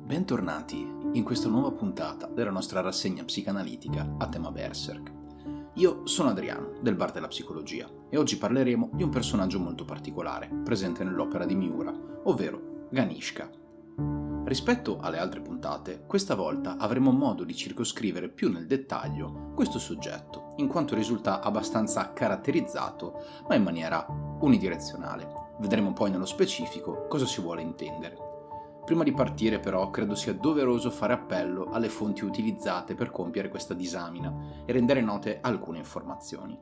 Bentornati in questa nuova puntata della nostra rassegna psicanalitica a tema Berserk. Io sono Adriano, del Bar della Psicologia, e oggi parleremo di un personaggio molto particolare, presente nell'opera di Miura, ovvero Ganishka. Rispetto alle altre puntate, questa volta avremo modo di circoscrivere più nel dettaglio questo soggetto, in quanto risulta abbastanza caratterizzato, ma in maniera unidirezionale. Vedremo poi nello specifico cosa si vuole intendere. Prima di partire però credo sia doveroso fare appello alle fonti utilizzate per compiere questa disamina e rendere note alcune informazioni.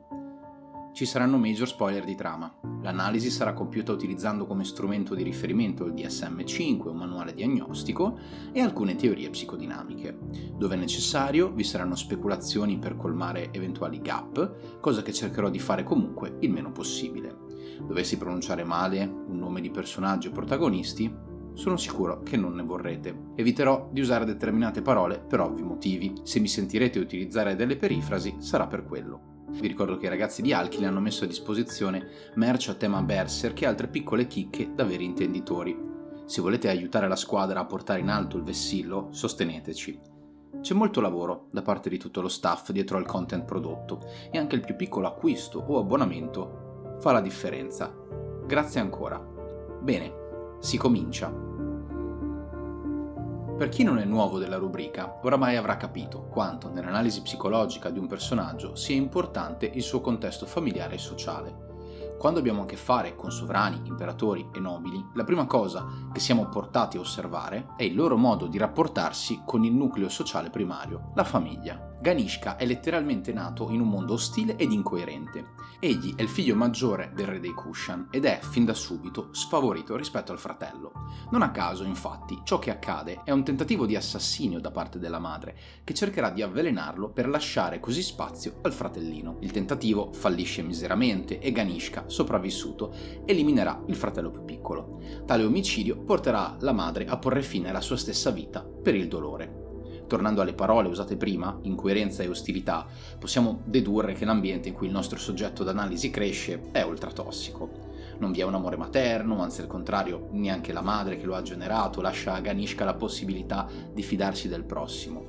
Ci saranno major spoiler di trama. L'analisi sarà compiuta utilizzando come strumento di riferimento il DSM-5, un manuale diagnostico, e alcune teorie psicodinamiche. Dove necessario vi saranno speculazioni per colmare eventuali gap, cosa che cercherò di fare comunque il meno possibile. Dovessi pronunciare male un nome di personaggio o protagonisti, sono sicuro che non ne vorrete. Eviterò di usare determinate parole per ovvi motivi. Se mi sentirete utilizzare delle perifrasi, sarà per quello. Vi ricordo che i ragazzi di Alchile hanno messo a disposizione merce a tema Berserk e altre piccole chicche da veri intenditori. Se volete aiutare la squadra a portare in alto il vessillo, sosteneteci. C'è molto lavoro da parte di tutto lo staff dietro al content prodotto e anche il più piccolo acquisto o abbonamento fa la differenza. Grazie ancora. Bene, si comincia. Per chi non è nuovo della rubrica, oramai avrà capito quanto nell'analisi psicologica di un personaggio sia importante il suo contesto familiare e sociale. Quando abbiamo a che fare con sovrani, imperatori e nobili, la prima cosa che siamo portati a osservare è il loro modo di rapportarsi con il nucleo sociale primario, la famiglia. Ganishka è letteralmente nato in un mondo ostile ed incoerente. Egli è il figlio maggiore del re dei Kushan ed è, fin da subito, sfavorito rispetto al fratello. Non a caso, infatti, ciò che accade è un tentativo di assassinio da parte della madre, che cercherà di avvelenarlo per lasciare così spazio al fratellino. Il tentativo fallisce miseramente e Ganishka, sopravvissuto, eliminerà il fratello più piccolo. Tale omicidio porterà la madre a porre fine alla sua stessa vita per il dolore. Tornando alle parole usate prima, incoerenza e ostilità, possiamo dedurre che l'ambiente in cui il nostro soggetto d'analisi cresce è ultratossico. Non vi è un amore materno, anzi al contrario, neanche la madre che lo ha generato lascia a Ganishka la possibilità di fidarsi del prossimo.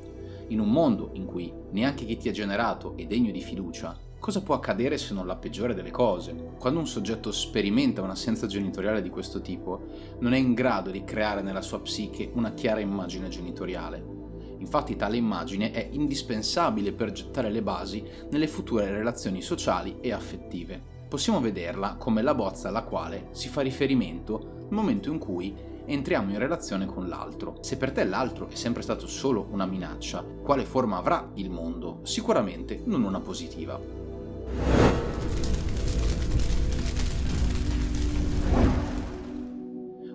In un mondo in cui neanche chi ti ha generato è degno di fiducia, cosa può accadere se non la peggiore delle cose? Quando un soggetto sperimenta un'assenza genitoriale di questo tipo, non è in grado di creare nella sua psiche una chiara immagine genitoriale. Infatti tale immagine è indispensabile per gettare le basi nelle future relazioni sociali e affettive. Possiamo vederla come la bozza alla quale si fa riferimento nel momento in cui entriamo in relazione con l'altro. Se per te l'altro è sempre stato solo una minaccia, quale forma avrà il mondo? Sicuramente non una positiva.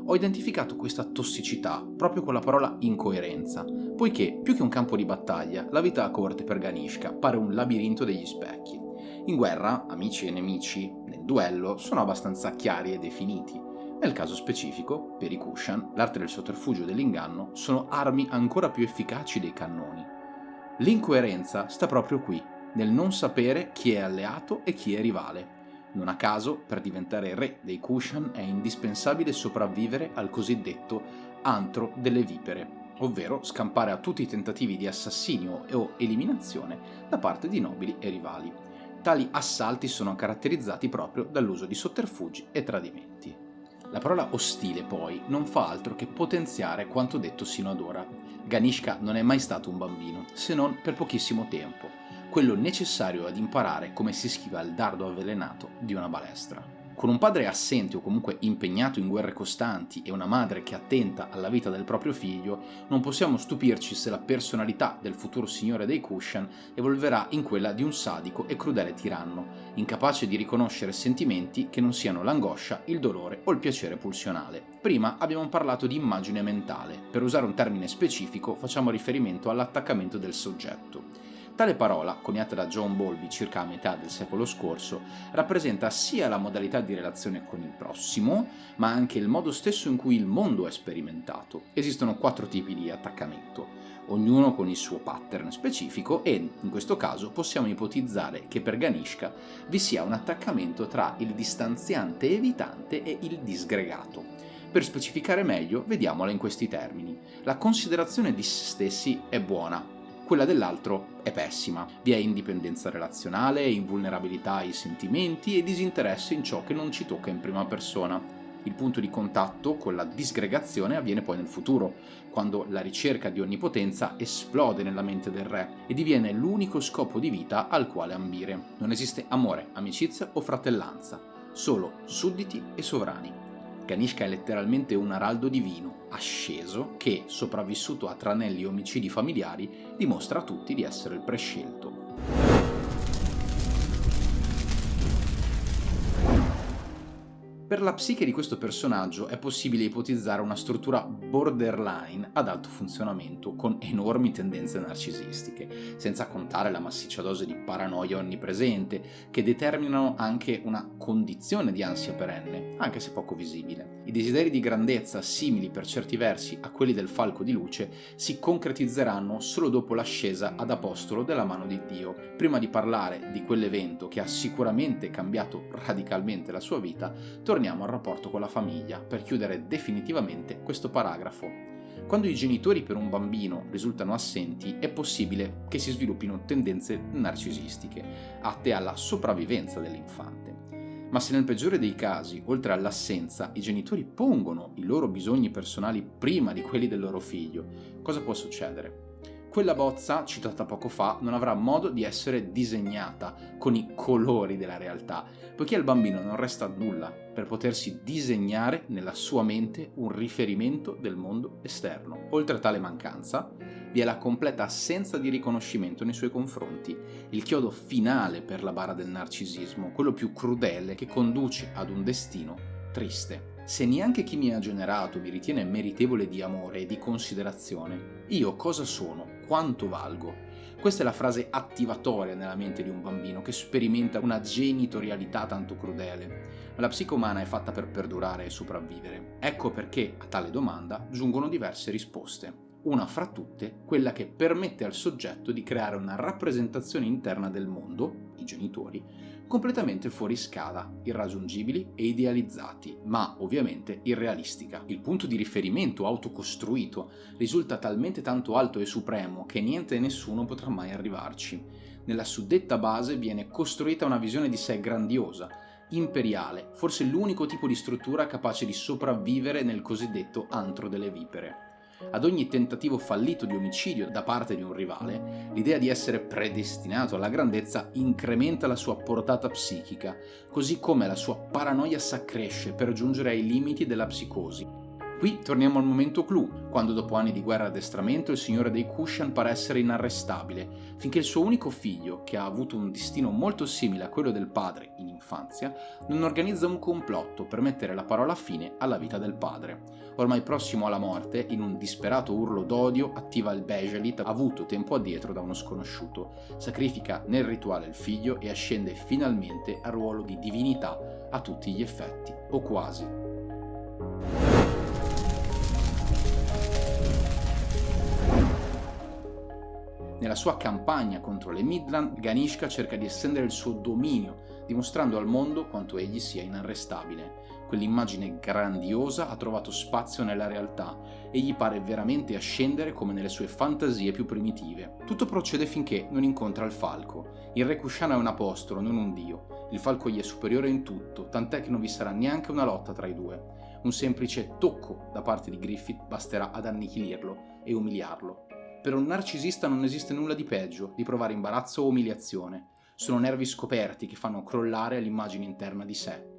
Ho identificato questa tossicità proprio con la parola incoerenza, poiché più che un campo di battaglia, la vita a corte per Ganishka pare un labirinto degli specchi. In guerra, amici e nemici, nel duello, sono abbastanza chiari e definiti. Nel caso specifico, per i Kushan, l'arte del sotterfugio e dell'inganno sono armi ancora più efficaci dei cannoni. L'incoerenza sta proprio qui, nel non sapere chi è alleato e chi è rivale. Non a caso, per diventare re dei Kushan è indispensabile sopravvivere al cosiddetto antro delle vipere, ovvero scampare a tutti i tentativi di assassinio o eliminazione da parte di nobili e rivali. Tali assalti sono caratterizzati proprio dall'uso di sotterfugi e tradimenti. La parola ostile, poi, non fa altro che potenziare quanto detto sino ad ora. Ganishka non è mai stato un bambino, se non per pochissimo tempo, quello necessario ad imparare come si schiva il dardo avvelenato di una balestra. Con un padre assente o comunque impegnato in guerre costanti e una madre che attenta alla vita del proprio figlio, non possiamo stupirci se la personalità del futuro signore dei Kushan evolverà in quella di un sadico e crudele tiranno, incapace di riconoscere sentimenti che non siano l'angoscia, il dolore o il piacere pulsionale. Prima abbiamo parlato di immagine mentale. Per usare un termine specifico facciamo riferimento all'attaccamento del soggetto. Tale parola, coniata da John Bowlby circa a metà del secolo scorso, rappresenta sia la modalità di relazione con il prossimo, ma anche il modo stesso in cui il mondo è sperimentato. Esistono 4 tipi di attaccamento, ognuno con il suo pattern specifico, e in questo caso possiamo ipotizzare che per Ganishka vi sia un attaccamento tra il distanziante evitante e il disgregato. Per specificare meglio, vediamola in questi termini. La considerazione di se stessi è buona, quella dell'altro è pessima. Vi è indipendenza relazionale, invulnerabilità ai sentimenti e disinteresse in ciò che non ci tocca in prima persona. Il punto di contatto con la disgregazione avviene poi nel futuro, quando la ricerca di onnipotenza esplode nella mente del re e diviene l'unico scopo di vita al quale ambire. Non esiste amore, amicizia o fratellanza, solo sudditi e sovrani. Ganishka è letteralmente un araldo divino, asceso, che, sopravvissuto a tranelli e omicidi familiari, dimostra a tutti di essere il prescelto. Per la psiche di questo personaggio è possibile ipotizzare una struttura borderline ad alto funzionamento, con enormi tendenze narcisistiche, senza contare la massiccia dose di paranoia onnipresente, che determinano anche una condizione di ansia perenne, anche se poco visibile. I desideri di grandezza, simili per certi versi a quelli del falco di luce, si concretizzeranno solo dopo l'ascesa ad apostolo della mano di Dio. Prima di parlare di quell'evento che ha sicuramente cambiato radicalmente la sua vita, torniamo al rapporto con la famiglia per chiudere definitivamente questo paragrafo. Quando i genitori per un bambino risultano assenti, è possibile che si sviluppino tendenze narcisistiche, atte alla sopravvivenza dell'infante. Ma se nel peggiore dei casi, oltre all'assenza, i genitori pongono i loro bisogni personali prima di quelli del loro figlio, cosa può succedere? Quella bozza, citata poco fa, non avrà modo di essere disegnata con i colori della realtà, poiché al bambino non resta nulla per potersi disegnare nella sua mente un riferimento del mondo esterno. Oltre a tale mancanza, vi è la completa assenza di riconoscimento nei suoi confronti, il chiodo finale per la bara del narcisismo, quello più crudele che conduce ad un destino triste. Se neanche chi mi ha generato mi ritiene meritevole di amore e di considerazione, io cosa sono? Quanto valgo? Questa è la frase attivatoria nella mente di un bambino che sperimenta una genitorialità tanto crudele. Ma la psiche umana è fatta per perdurare e sopravvivere. Ecco perché a tale domanda giungono diverse risposte. Una fra tutte, quella che permette al soggetto di creare una rappresentazione interna del mondo, i genitori, completamente fuori scala, irraggiungibili e idealizzati, ma ovviamente irrealistica. Il punto di riferimento autocostruito risulta talmente tanto alto e supremo che niente e nessuno potrà mai arrivarci. Nella suddetta base viene costruita una visione di sé grandiosa, imperiale, forse l'unico tipo di struttura capace di sopravvivere nel cosiddetto antro delle vipere. Ad ogni tentativo fallito di omicidio da parte di un rivale, l'idea di essere predestinato alla grandezza incrementa la sua portata psichica, così come la sua paranoia s'accresce per giungere ai limiti della psicosi. Qui torniamo al momento clou, quando dopo anni di guerra e addestramento il signore dei Kushan pare essere inarrestabile, finché il suo unico figlio, che ha avuto un destino molto simile a quello del padre in infanzia, non organizza un complotto per mettere la parola fine alla vita del padre. Ormai prossimo alla morte, in un disperato urlo d'odio, attiva il Bejelit avuto tempo addietro da uno sconosciuto, sacrifica nel rituale il figlio e ascende finalmente al ruolo di divinità a tutti gli effetti, o quasi. Nella sua campagna contro le Midland, Ganishka cerca di estendere il suo dominio, dimostrando al mondo quanto egli sia inarrestabile. Quell'immagine grandiosa ha trovato spazio nella realtà e gli pare veramente ascendere come nelle sue fantasie più primitive. Tutto procede finché non incontra il falco. Il re Kushan è un apostolo, non un dio. Il falco gli è superiore in tutto, tant'è che non vi sarà neanche una lotta tra i due. Un semplice tocco da parte di Griffith basterà ad annichilirlo e umiliarlo. Per un narcisista non esiste nulla di peggio di provare imbarazzo o umiliazione. Sono nervi scoperti che fanno crollare l'immagine interna di sé.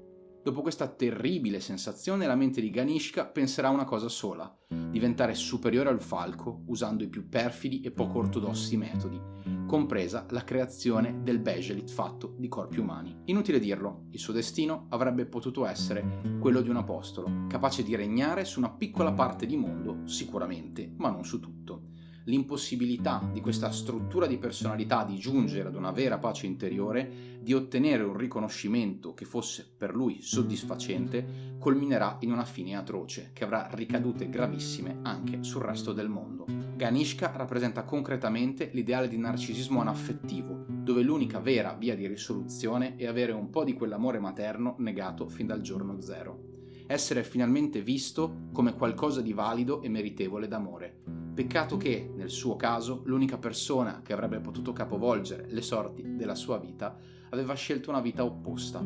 Dopo questa terribile sensazione, la mente di Ganishka penserà una cosa sola: diventare superiore al falco usando i più perfidi e poco ortodossi metodi, compresa la creazione del Bejelit fatto di corpi umani. Inutile dirlo, il suo destino avrebbe potuto essere quello di un apostolo, capace di regnare su una piccola parte di mondo, sicuramente, ma non su tutto. L'impossibilità di questa struttura di personalità di giungere ad una vera pace interiore, di ottenere un riconoscimento che fosse per lui soddisfacente, culminerà in una fine atroce che avrà ricadute gravissime anche sul resto del mondo. Ganishka rappresenta concretamente l'ideale di narcisismo anaffettivo, dove l'unica vera via di risoluzione è avere un po' di quell'amore materno negato fin dal giorno zero. essere finalmente visto come qualcosa di valido e meritevole d'amore. Peccato che, nel suo caso, l'unica persona che avrebbe potuto capovolgere le sorti della sua vita aveva scelto una vita opposta,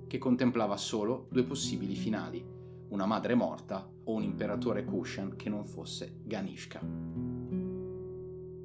che contemplava solo due possibili finali: una madre morta o un imperatore Kushan che non fosse Ganishka.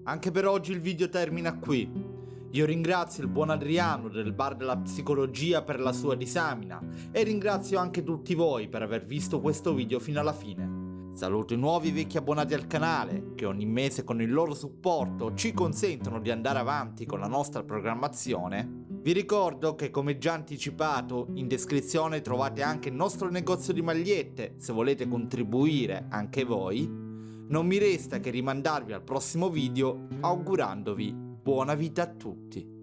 Anche per oggi il video termina qui. Io ringrazio il buon Adriano del Bar della Psicologia per la sua disamina e ringrazio anche tutti voi per aver visto questo video fino alla fine. Saluto i nuovi e vecchi abbonati al canale che ogni mese con il loro supporto ci consentono di andare avanti con la nostra programmazione. Vi ricordo che, come già anticipato, in descrizione trovate anche il nostro negozio di magliette se volete contribuire anche voi. Non mi resta che rimandarvi al prossimo video augurandovi buona vita a tutti.